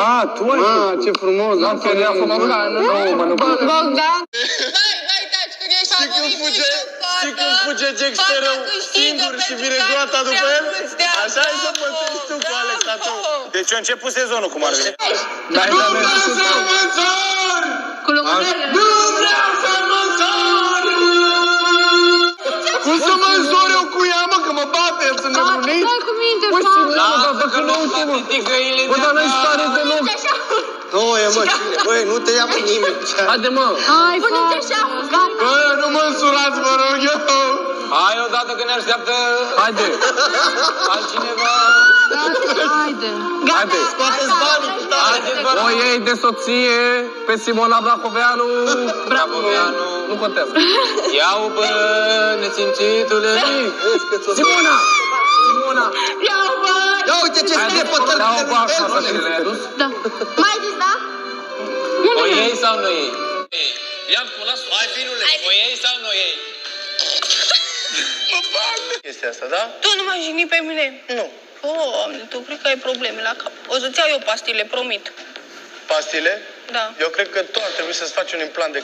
Ah, tu ai făcut. Ce frumos. Am că ne-a făcut Bogdan. Bogdan. Știi când fuge Dexter rău singur și vine groata după el? Așa ai să pățești tu cu Alexa tu. Deci eu început sezonul cum ar veni. Nu vreau să mă țor! Cu lumânările. Nu vreau să mă țor! Cum să mă înzor eu cu ea, mă, că mă bate, el sunt nebunit? Dai cu minte, Bă, fac. bă, că nu uite, mă. Bă, dar n-ai stare deloc. Nu, e mă, cine? Băi, nu te ia pe nimeni. Haide, mă. Hai, pune-te așa, gata. Bă, nu mă însurați, vă rog eu. Hai odată că ne așteaptă Haide. altcineva. Haide. Haide. Scoateți banii. Haideți, vă rog. O iei de soție pe Simona Bracoveanu. Bracoveanu. Nu contează. Ia-o, bă, nesimțitule. Simona! Simona! Ia-o, bă. Ia uite ce scrie pe tăl. Ia-o bă acasă că le-ai adus. Da. Mai zis, da? O iei sau nu iei? Iancu, lasă-o. Hai, finule. O iei sau nu iei? Chestia asta, da? Tu nu m-ai jignit pe mine? Nu. Doamne, tu cred că ai probleme la cap. O să-ți iau eu pastile, promit. Pastile? Da. Eu cred că tu ar trebui să-ți faci un implant de